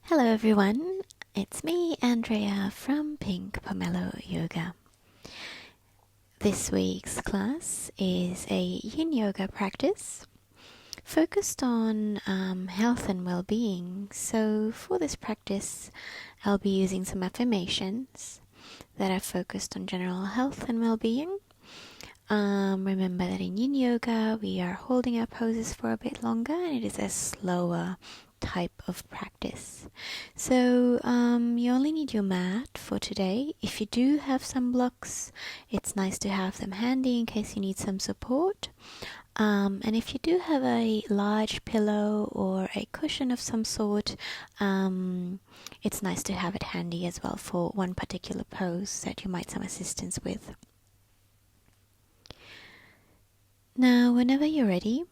Hello everyone, it's me, Andrea from Pink Pomelo Yoga. This week's class is a yin yoga practice focused on health and well-being. So for this practice, I'll be using some affirmations that are focused on general health and well-being. Remember that in yin yoga, we are holding our poses for a bit longer and it is a slower type of practice. So you only need your mat for today. If you do have some blocks, it's nice to have them handy in case you need some support. And if you do have a large pillow or a cushion of some sort, it's nice to have it handy as well for one particular pose that you might need some assistance with. Now, whenever you're ready,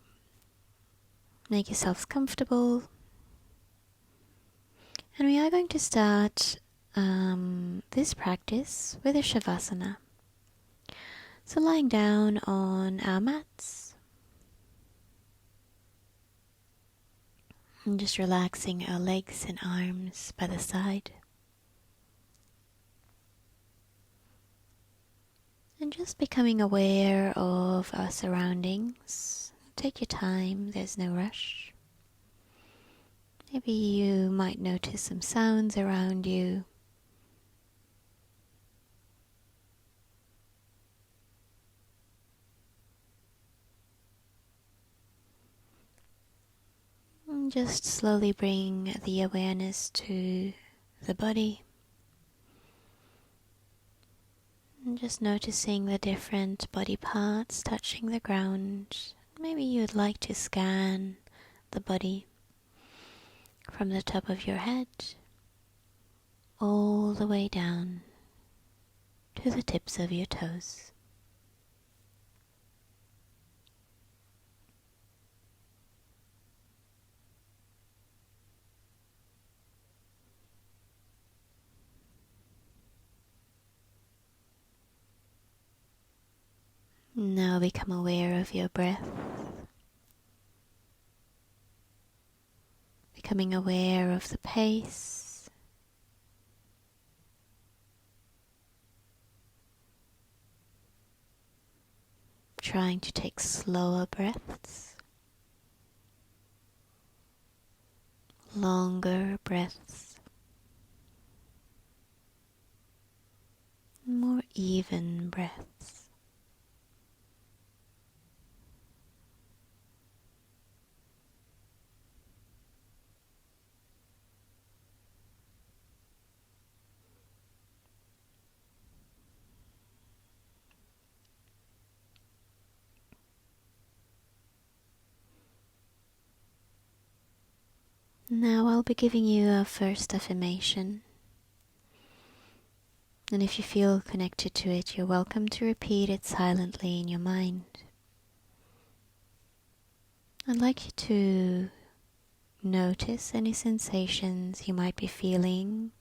make yourselves comfortable. And we are going to start this practice with a Shavasana. So lying down on our mats and just relaxing our legs and arms by the side. And just becoming aware of our surroundings. Take your time, there's no rush. Maybe you might notice some sounds around you. And just slowly bring the awareness to the body. And just noticing the different body parts touching the ground. Maybe you'd like to scan the body from the top of your head all the way down to the tips of your toes. Now become aware of your breath, becoming aware of the pace, trying to take slower breaths, longer breaths, more even breaths. Now I'll be giving you our first affirmation. And if you feel connected to it, you're welcome to repeat it silently in your mind. I'd like you to notice any sensations you might be feeling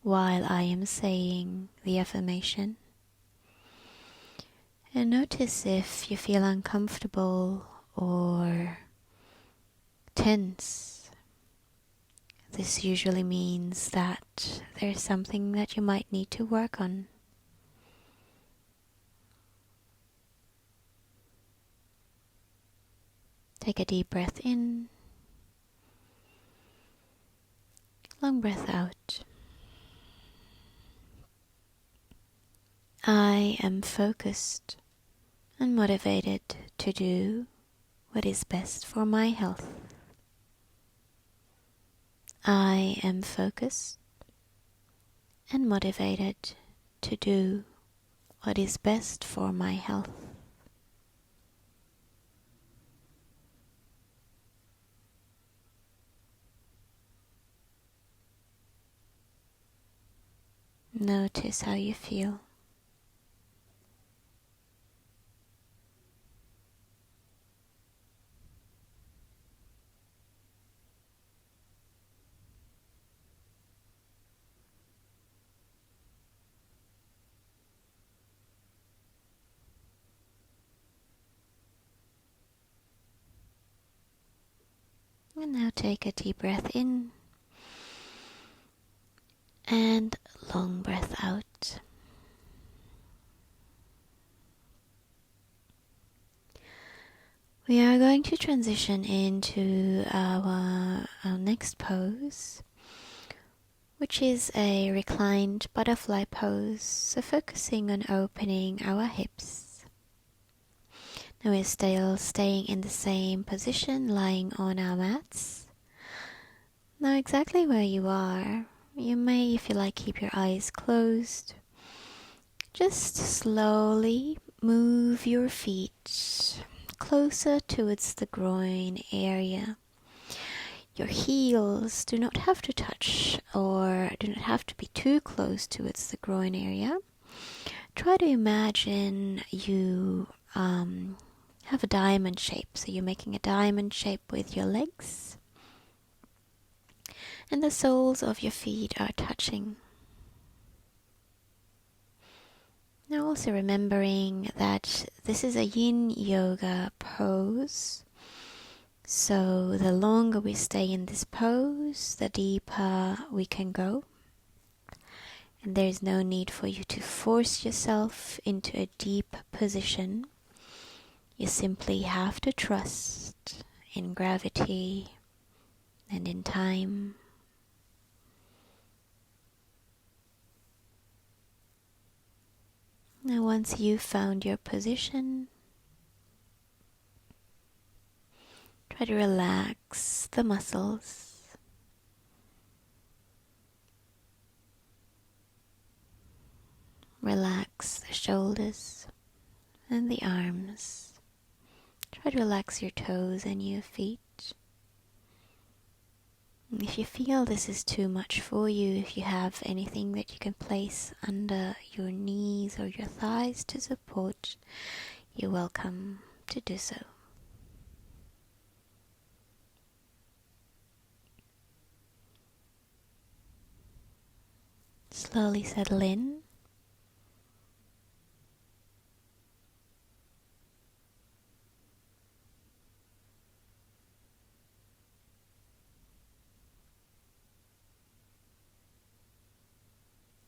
while I am saying the affirmation. And notice if you feel uncomfortable or tense. This usually means that there's something that you might need to work on. Take a deep breath in, long breath out. I am focused and motivated to do what is best for my health. I am focused and motivated to do what is best for my health. Notice how you feel. And now take a deep breath in And long breath out. We are going to transition into our next pose, which is a reclined butterfly pose, so focusing on opening our hips. Now we're still staying in the same position, lying on our mats. Now exactly where you are, you may, if you like, keep your eyes closed. Just slowly move your feet closer towards the groin area. Your heels do not have to touch or do not have to be too close towards the groin area. Try to imagine you have a diamond shape. So you're making a diamond shape with your legs. And the soles of your feet are touching. Now also remembering that this is a yin yoga pose. So the longer we stay in this pose, the deeper we can go. And there is no need for you to force yourself into a deep position. You simply have to trust in gravity and in time. Now once you've found your position, try to relax the muscles. Relax the shoulders and the arms. Try to relax your toes and your feet. And if you feel this is too much for you, if you have anything that you can place under your knees or your thighs to support, you're welcome to do so. Slowly settle in.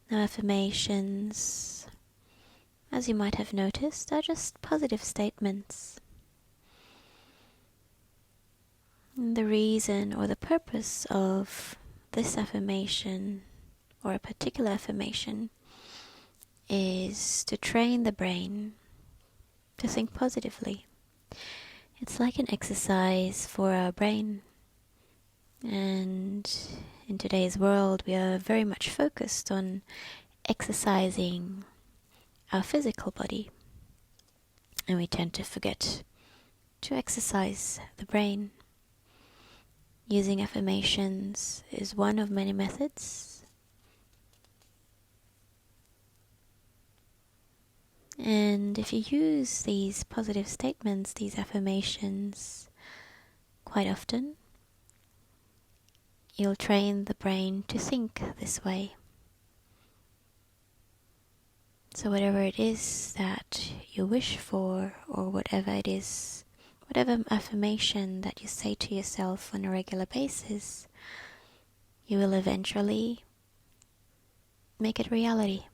Now affirmations, as you might have noticed, are just positive statements. And the reason or the purpose of this affirmation or a particular affirmation is to train the brain to think positively. It's like an exercise for our brain. And in today's world, we are very much focused on exercising our physical body. And we tend to forget to exercise the brain. Using affirmations is one of many methods. And if you use these positive statements, these affirmations, quite often, you'll train the brain to think this way. So whatever it is that you wish for, or whatever it is, whatever affirmation that you say to yourself on a regular basis, you will eventually make it reality.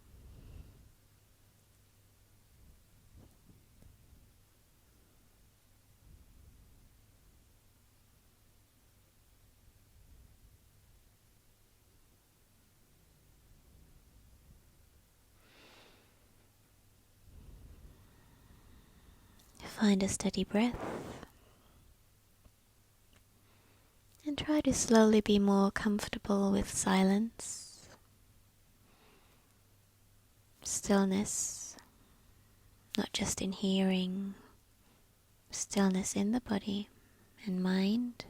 Find a steady breath and try to slowly be more comfortable with silence, stillness, not just in hearing, stillness in the body and mind.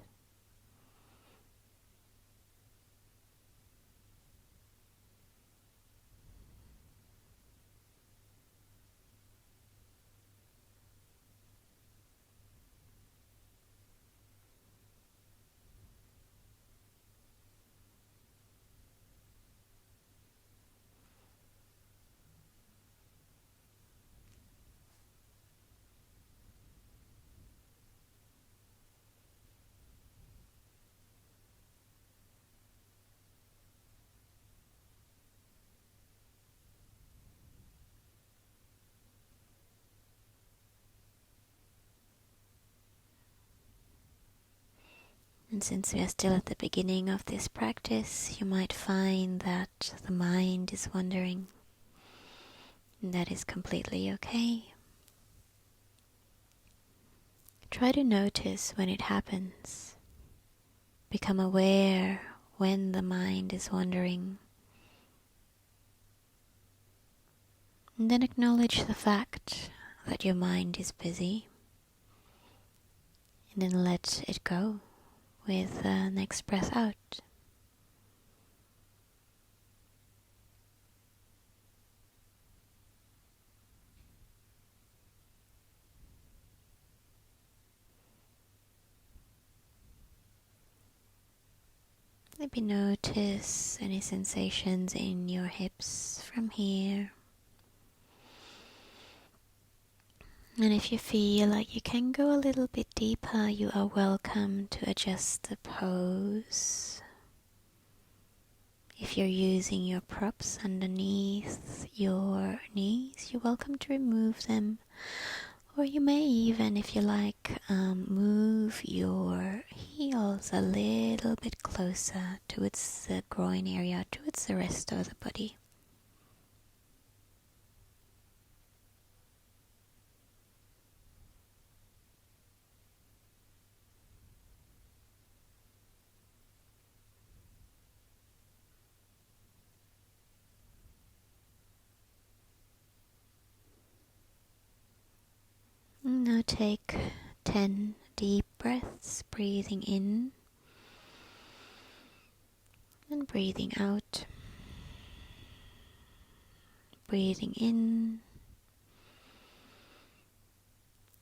And since we are still at the beginning of this practice, you might find that the mind is wandering, and that is completely okay. Try to notice when it happens. Become aware when the mind is wandering. And then acknowledge the fact that your mind is busy. And then let it go with the next breath out. Maybe notice any sensations in your hips from here. And if you feel like you can go a little bit deeper, you are welcome to adjust the pose. If you're using your props underneath your knees, you're welcome to remove them. Or you may even, if you like, move your heels a little bit closer towards the groin area, towards the rest of the body. Now take 10 deep breaths, breathing in and breathing out. Breathing in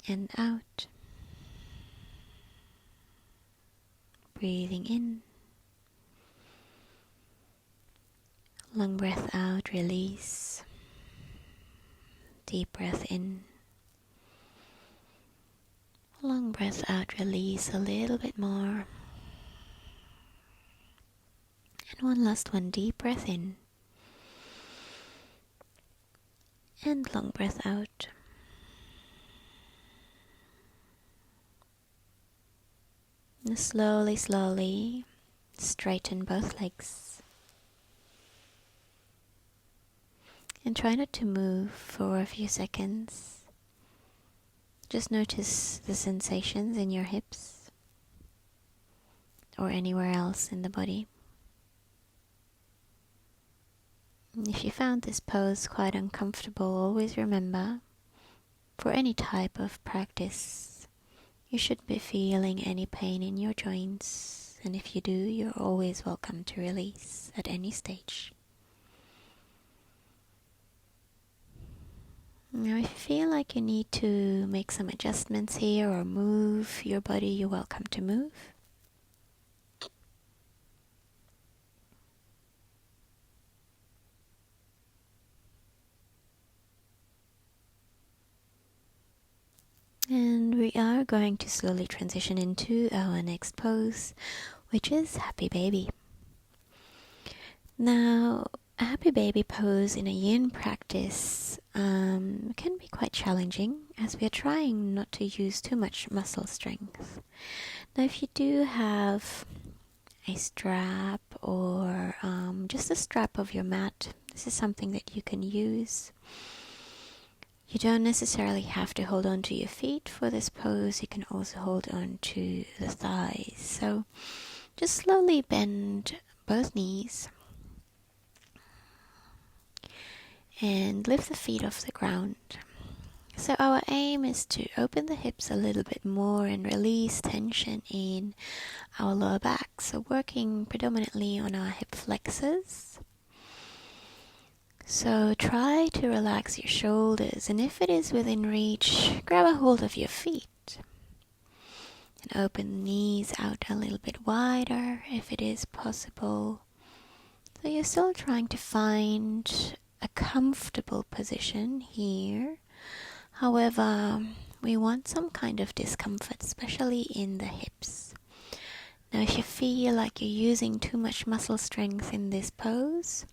and out. Breathing in. Long breath out, release. Deep breath in. Long breath out, release a little bit more. And one last one, deep breath in. And long breath out. And slowly, slowly straighten both legs. And try not to move for a few seconds. Just notice the sensations in your hips or anywhere else in the body. And if you found this pose quite uncomfortable, always remember, for any type of practice, you shouldn't be feeling any pain in your joints. And if you do, you're always welcome to release at any stage. Now, if you feel like you need to make some adjustments here or move your body, you're welcome to move. And we are going to slowly transition into our next pose, which is Happy Baby. Now, a Happy Baby pose in a yin practice can be quite challenging, as we are trying not to use too much muscle strength. Now, if you do have a strap or just a strap of your mat, this is something that you can use. You don't necessarily have to hold on to your feet for this pose. You can also hold on to the thighs. So just slowly bend both knees and lift the feet off the ground. So our aim is to open the hips a little bit more and release tension in our lower back. So working predominantly on our hip flexors. So try to relax your shoulders, and if it is within reach, grab a hold of your feet. And open the knees out a little bit wider if it is possible. So you're still trying to find a comfortable position here. However, we want some kind of discomfort, especially in the hips. Now, if you feel like you're using too much muscle strength in this pose,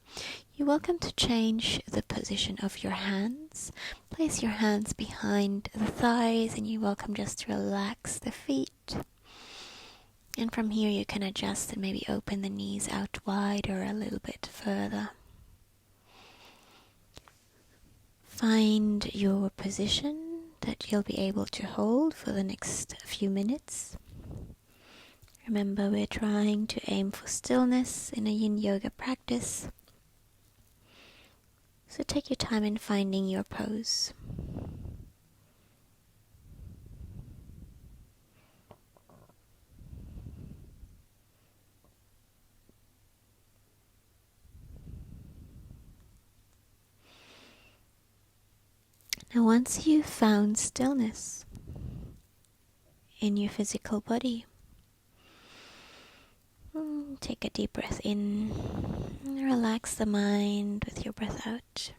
you're welcome to change the position of your hands. Place your hands behind the thighs, and you're welcome just to relax the feet. And from here you can adjust and maybe open the knees out wider a little bit further. Find your position that you'll be able to hold for the next few minutes. Remember, we're trying to aim for stillness in a yin yoga practice. So take your time in finding your pose. Now once you've found stillness in your physical body, take a deep breath in and relax the mind with your breath out.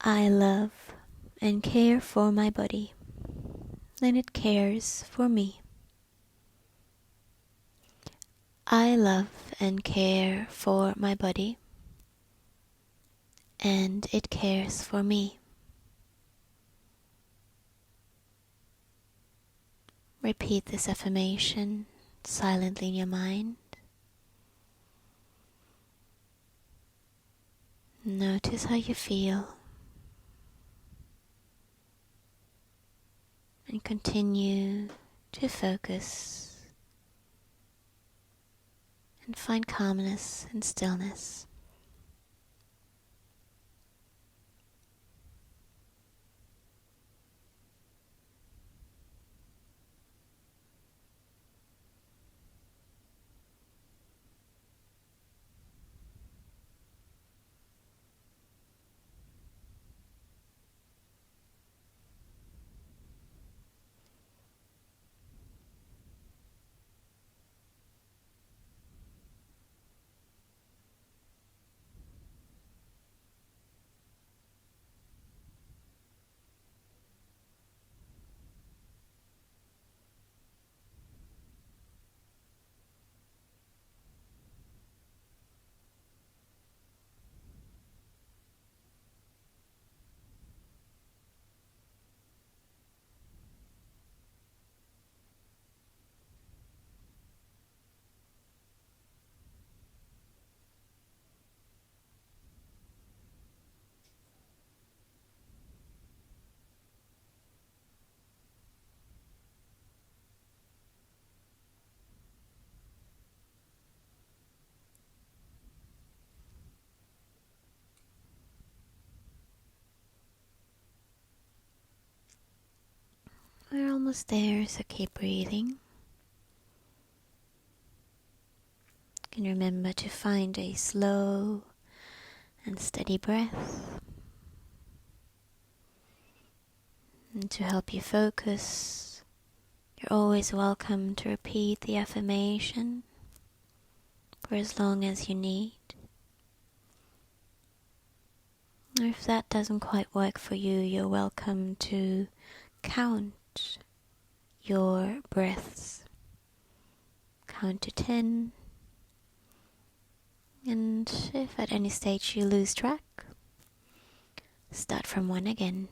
I love and care for my body, and it cares for me. I love and care for my body, and it cares for me. Repeat this affirmation silently in your mind. Notice how you feel. And continue to focus and find calmness and stillness. We're almost there, so keep breathing. You can remember to find a slow and steady breath. And to help you focus, you're always welcome to repeat the affirmation for as long as you need. Or if that doesn't quite work for you, you're welcome to count your breaths. Count to 10. And if at any stage you lose track, start from 1 again.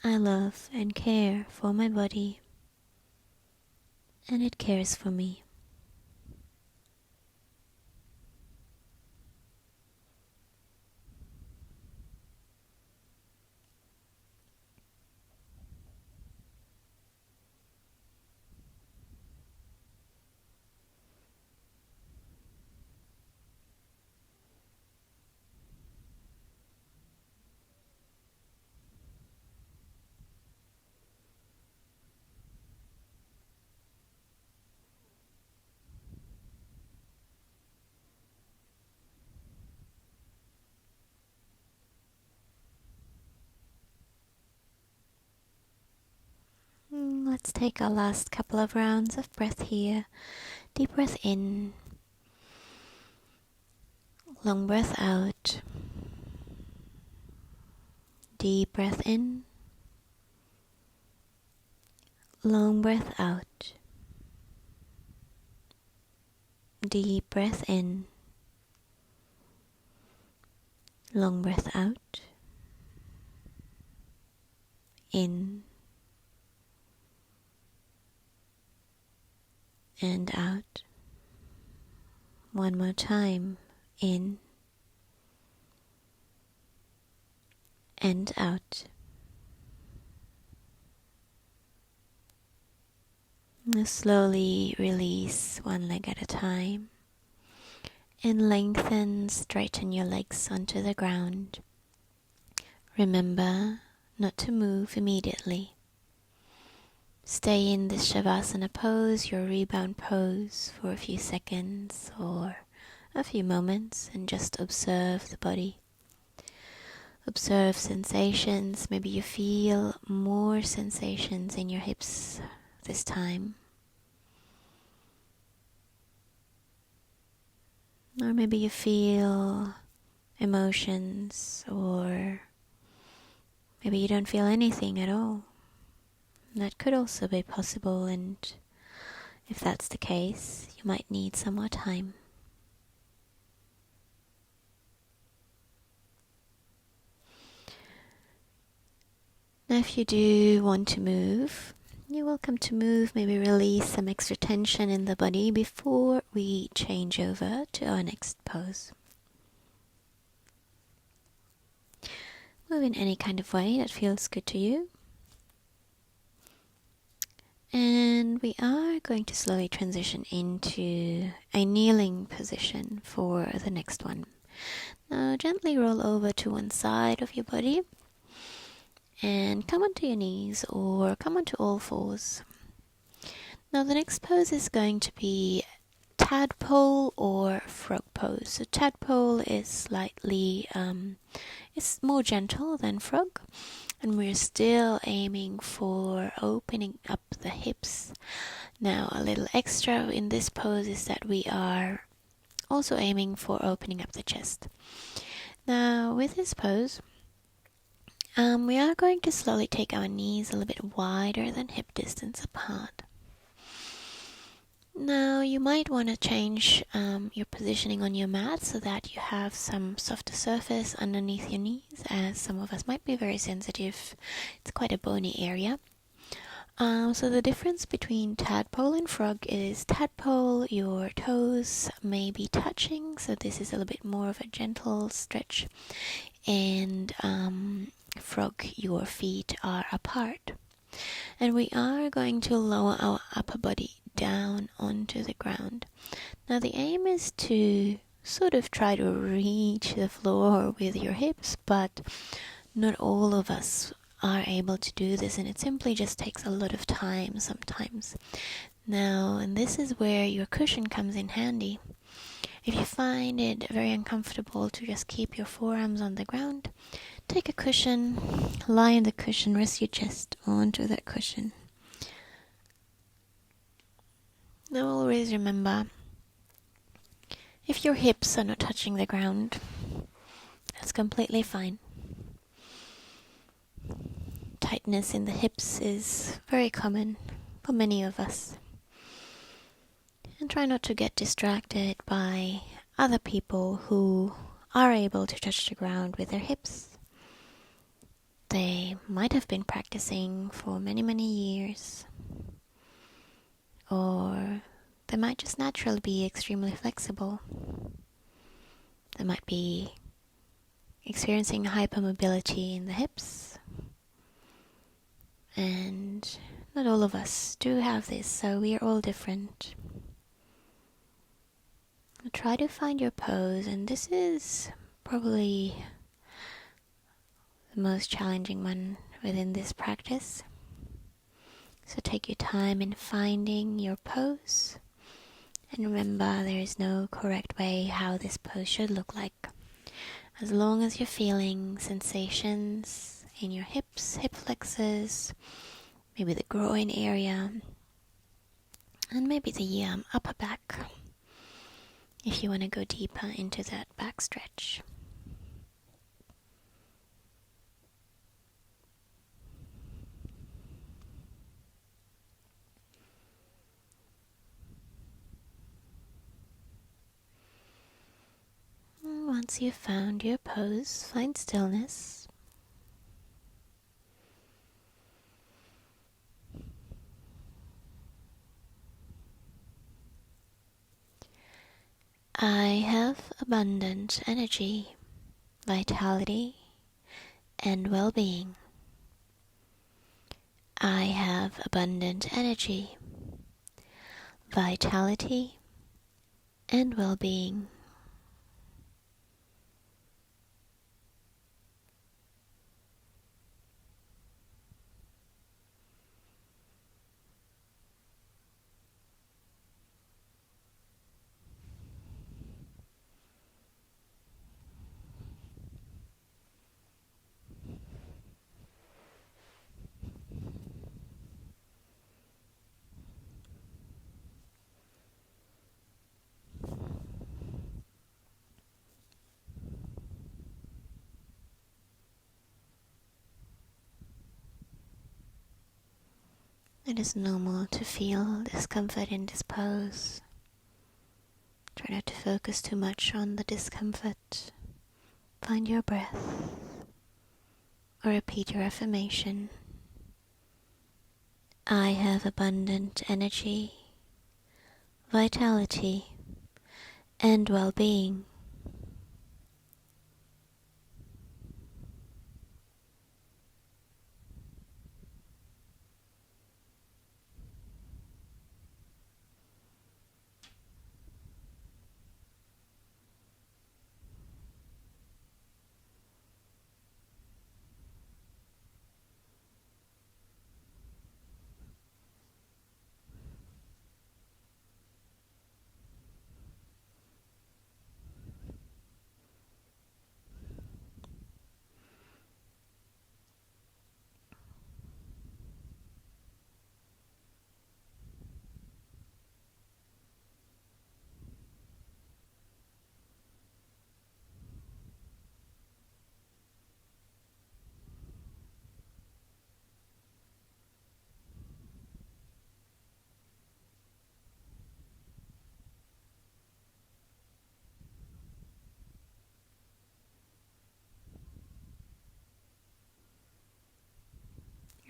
I love and care for my body, and it cares for me. Let's take our last couple of rounds of breath here. Deep breath in, long breath out. Deep breath in, long breath out. Deep breath in, long breath out, in and out. One more time, in and out. Now slowly release one leg at a time and lengthen, straighten your legs onto the ground. Remember not to move immediately. Stay in this Shavasana pose, your rebound pose, for a few seconds or a few moments and just observe the body. Observe sensations. Maybe you feel more sensations in your hips this time. Or maybe you feel emotions, or maybe you don't feel anything at all. That could also be possible, and if that's the case, you might need some more time. Now if you do want to move, you're welcome to move, maybe release some extra tension in the body before we change over to our next pose. Move in any kind of way that feels good to you. And we are going to slowly transition into a kneeling position for the next one. Now gently roll over to one side of your body and come onto your knees or come onto all fours. Now the next pose is going to be Tadpole or frog pose. So Tadpole is slightly, it's more gentle than frog, and we're still aiming for opening up the hips. Now a little extra in this pose is that we are also aiming for opening up the chest. Now with this pose, we are going to slowly take our knees a little bit wider than hip distance apart. Now you might want to change your positioning on your mat so that you have some softer surface underneath your knees, as some of us might be very sensitive. It's quite a bony area. So the difference between tadpole and frog is tadpole, your toes may be touching, so this is a little bit more of a gentle stretch, and frog, your feet are apart. And we are going to lower our upper body down onto the ground. Now the aim is to sort of try to reach the floor with your hips, but not all of us are able to do this, and it simply just takes a lot of time sometimes. Now, and this is where your cushion comes in handy. If you find it very uncomfortable to just keep your forearms on the ground, take a cushion, lie on the cushion, rest your chest onto that cushion. Now always remember, if your hips are not touching the ground, that's completely fine. Tightness in the hips is very common for many of us. And try not to get distracted by other people who are able to touch the ground with their hips. They might have been practicing for many, many years. Or they might just naturally be extremely flexible. They might be experiencing hypermobility in the hips. And not all of us do have this, so we are all different. Try to find your pose, and this is probably the most challenging one within this practice. So take your time in finding your pose, and remember there is no correct way how this pose should look like. As long as you're feeling sensations in your hips, hip flexors, maybe the groin area, and maybe the upper back, if you want to go deeper into that back stretch. Once you've found your pose, find stillness. I have abundant energy, vitality, and well-being. I have abundant energy, vitality, and well-being. It is normal to feel discomfort in this pose. Try not to focus too much on the discomfort. Find your breath, or repeat your affirmation. I have abundant energy, vitality, and well-being.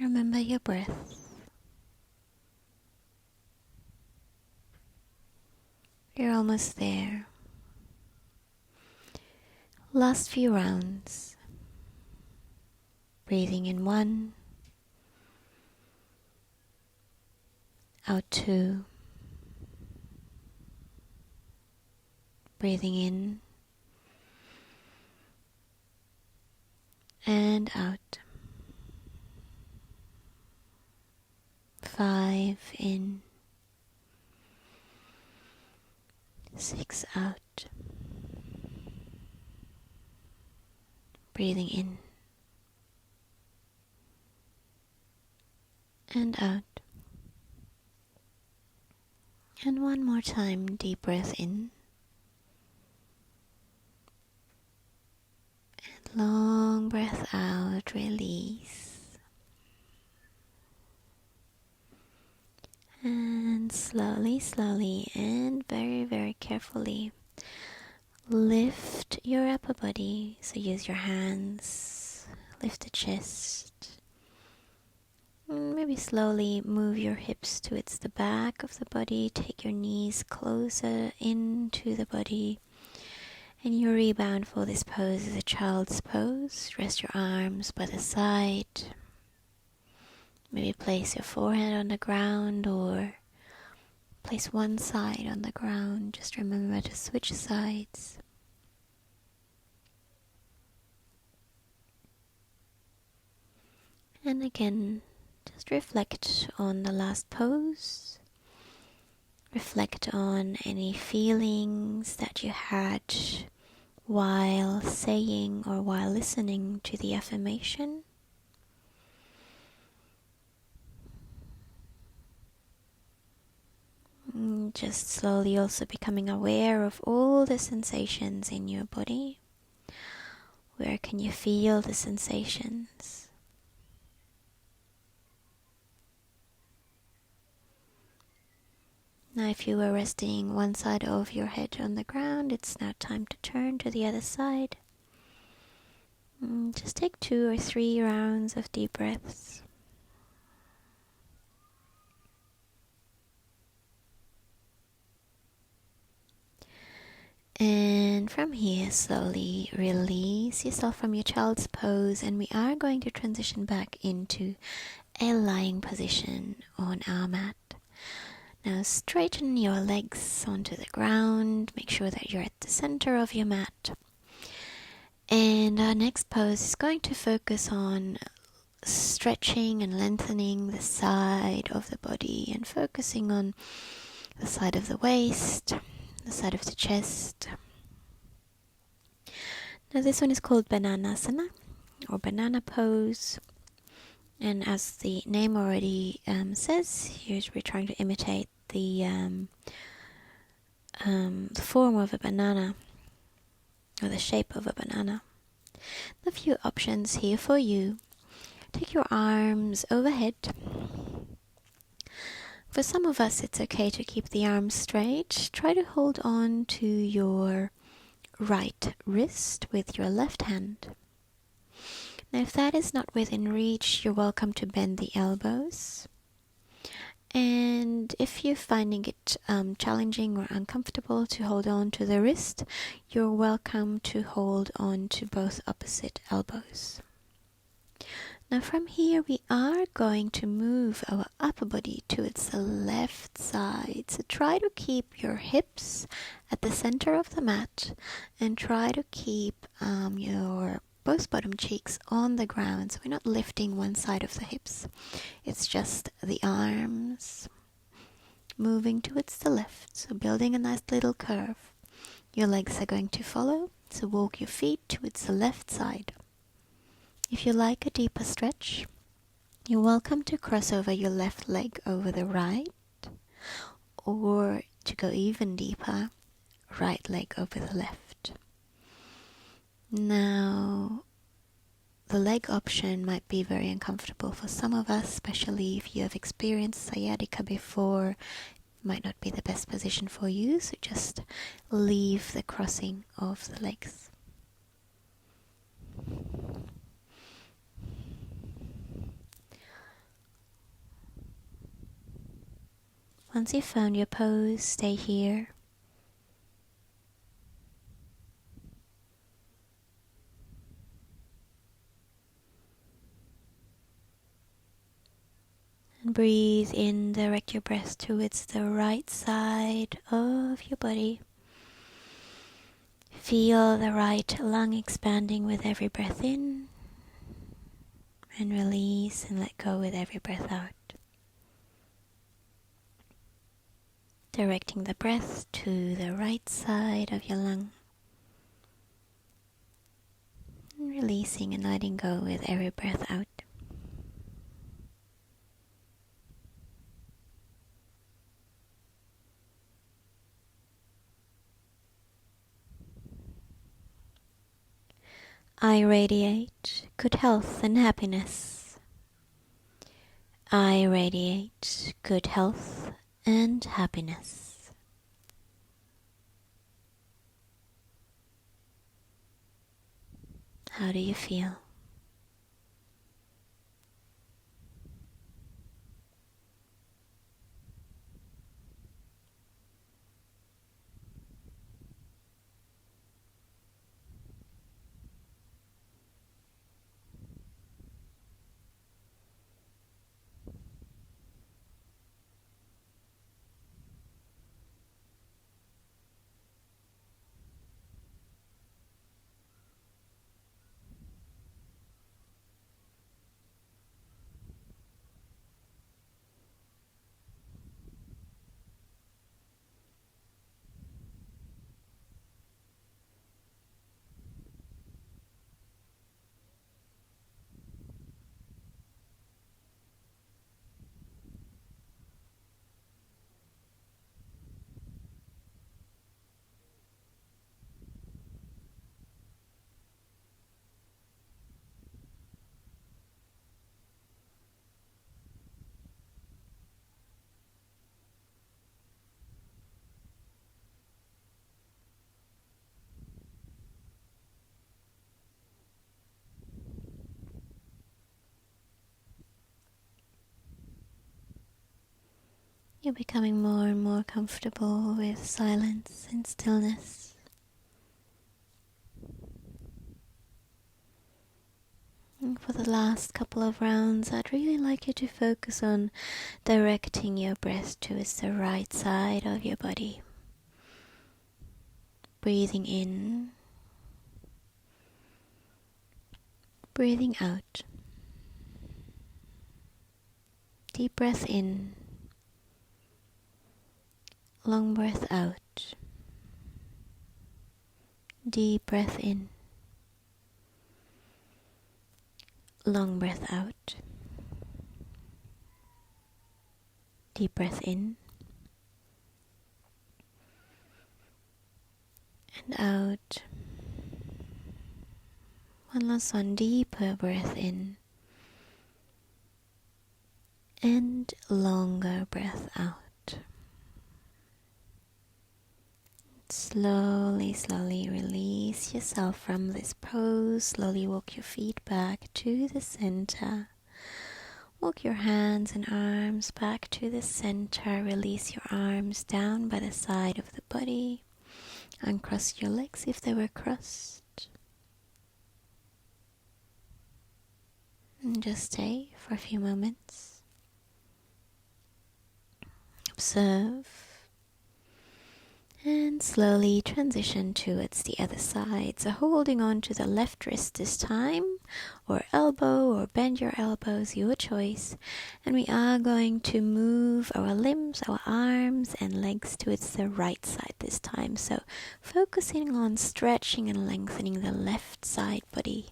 Remember your breath. You're almost there. Last few rounds. Breathing in 1, out 2. Breathing in and out. 5 in, 6 out. Breathing in and out. And one more time, deep breath in. And long breath out, release. And slowly and very carefully lift your upper body. So use your hands, lift the chest. Maybe slowly move your hips towards the back of the body. Take your knees closer into the body. And your rebound for this pose is a child's pose. Rest your arms by the side. Maybe place your forehead on the ground or place one side on the ground. Just remember to switch sides. And again, just reflect on the last pose. Reflect on any feelings that you had while saying or while listening to the affirmation. Just slowly also becoming aware of all the sensations in your body. Where can you feel the sensations? Now if you were resting one side of your head on the ground, it's now time to turn to the other side. Just take 2 or 3 rounds of deep breaths. And from here, slowly release yourself from your child's pose, and we are going to transition back into a lying position on our mat. Now straighten your legs onto the ground, make sure that you're at the center of your mat. And our next pose is going to focus on stretching and lengthening the side of the body and focusing on the side of the waist, the side of the chest. Now this one is called Bananasana or banana pose, and as the name already says, we're trying to imitate the form of a banana or the shape of a banana. A few options here for you. Take your arms overhead. For some of us, it's okay to keep the arms straight. Try to hold on to your right wrist with your left hand. Now, if that is not within reach, you're welcome to bend the elbows. And if you're finding it challenging or uncomfortable to hold on to the wrist, you're welcome to hold on to both opposite elbows. Now from here we are going to move our upper body towards the left side. So try to keep your hips at the center of the mat and try to keep your both bottom cheeks on the ground. So we're not lifting one side of the hips. It's just the arms moving towards the left. So building a nice little curve. Your legs are going to follow. So walk your feet towards the left side. If you like a deeper stretch, you're welcome to cross over your left leg over the right, or to go even deeper, right leg over the left. Now, the leg option might be very uncomfortable for some of us, especially if you have experienced sciatica before. It might not be the best position for you, so just leave the crossing of the legs. Once you've found your pose, stay here. And breathe in, direct your breath towards the right side of your body. Feel the right lung expanding with every breath in, and release and let go with every breath out. Directing the breath to the right side of your lung. And releasing and letting go with every breath out. I radiate good health and happiness. I radiate good health and happiness. How do you feel? You're becoming more and more comfortable with silence and stillness. And for the last couple of rounds, I'd really like you to focus on directing your breath towards the right side of your body. Breathing in, breathing out. Deep breath in, long breath out. Deep breath in, long breath out. Deep breath in and out. One last one, deeper breath in and longer breath out. Slowly release yourself from this pose. Slowly walk your feet back to the center. Walk your hands and arms back to the center. Release your arms down by the side of the body. Uncross your legs if they were crossed. And just stay for a few moments. Observe. And slowly transition towards the other side. So holding on to the left wrist this time, or elbow, or bend your elbows, your choice. And we are going to move our limbs, our arms and legs towards the right side this time. So focusing on stretching and lengthening the left side body.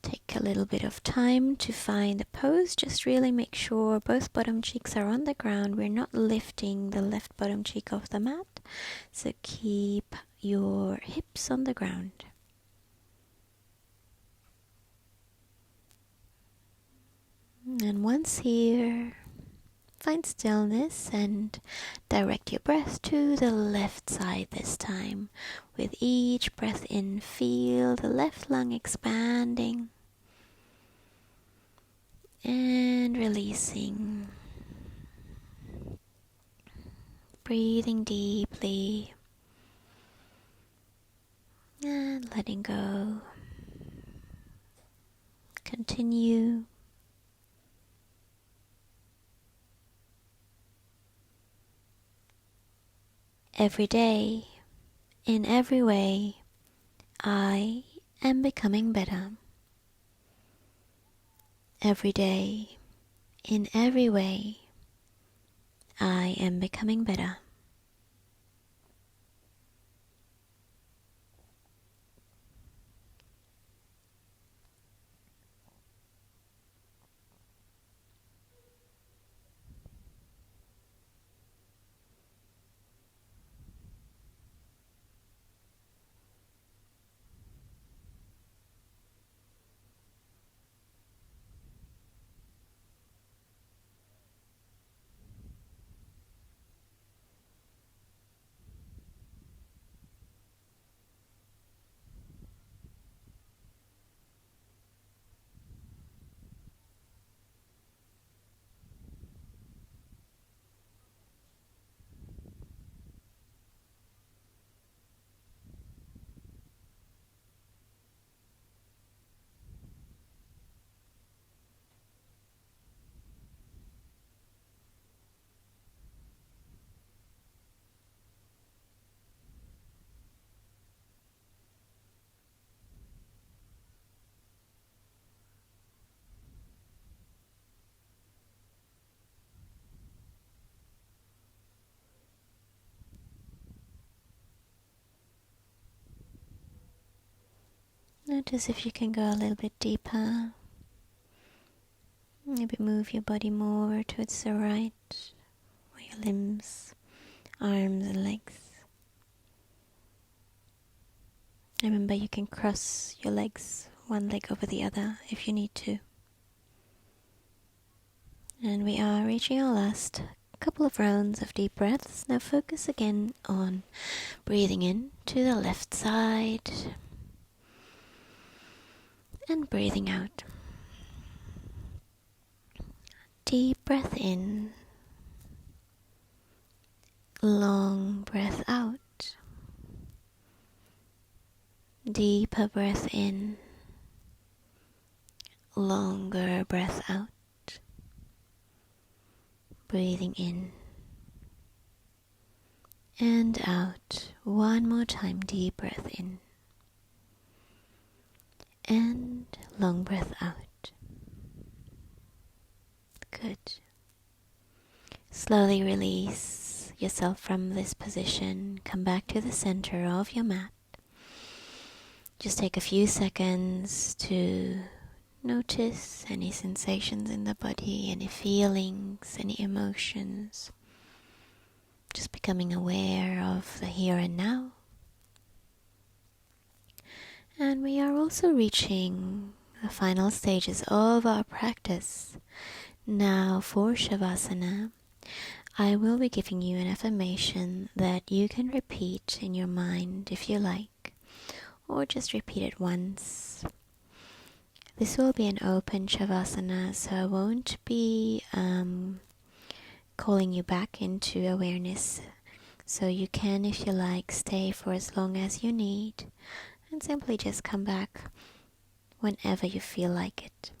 Take a little bit of time to find the pose. Just really make sure both bottom cheeks are on the ground. We're not lifting the left bottom cheek off the mat. So keep your hips on the ground. And once here, find stillness and direct your breath to the left side this time. With each breath in, feel the left lung expanding and releasing. Breathing deeply and letting go. Continue. Every day, in every way, I am becoming better. Every day, in every way, I am becoming better. Notice if you can go a little bit deeper. Maybe move your body more towards the right, or your limbs, arms and legs. Remember, you can cross your legs, one leg over the other if you need to. And we are reaching our last couple of rounds of deep breaths. Now focus again on breathing in to the left side and breathing out. Deep breath in long breath out, deeper breath in, longer breath out, breathing in and out. One more time, deep breath in and long breath out. Good. Slowly release yourself from this position. Come back to the center of your mat. Just take a few seconds to notice any sensations in the body, any feelings, any emotions. Just becoming aware of the here and now. And we are also reaching the final stages of our practice. Now for Shavasana, I will be giving you an affirmation that you can repeat in your mind if you like, or just repeat it once. This will be an open Shavasana, so I won't be calling you back into awareness. So you can, if you like, stay for as long as you need and simply just come back whenever you feel like it.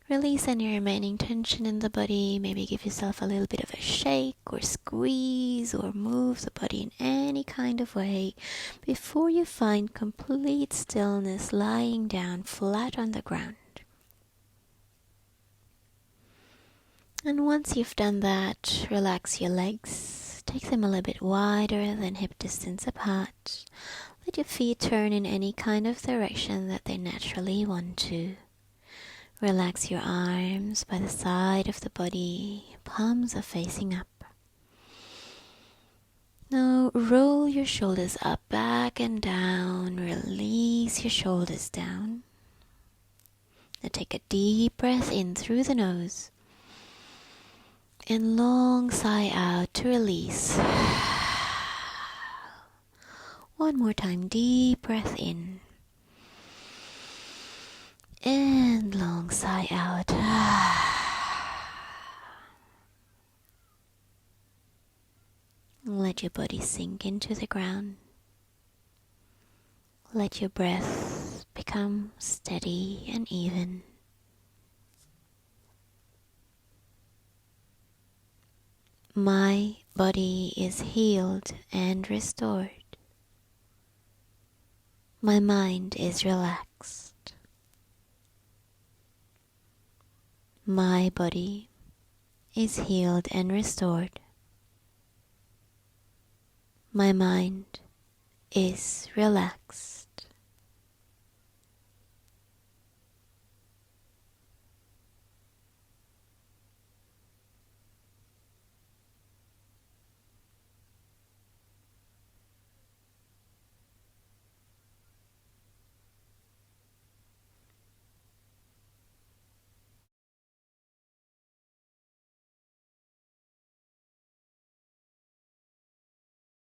Release any remaining tension in the body. Maybe give yourself a little bit of a shake or squeeze or move the body in any kind of way before you find complete stillness, lying down flat on the ground. And once you've done that, relax your legs. Take them a little bit wider than hip distance apart. Let your feet turn in any kind of direction that they naturally want to. Relax your arms by the side of the body, palms are facing up. Now roll your shoulders up, back and down, release your shoulders down. Now take a deep breath in through the nose and long sigh out to release. One more time, deep breath in. And long sigh out. Let your body sink into the ground. Let your breath become steady and even. My body is healed and restored. My mind is relaxed. My body is healed and restored. My mind is relaxed.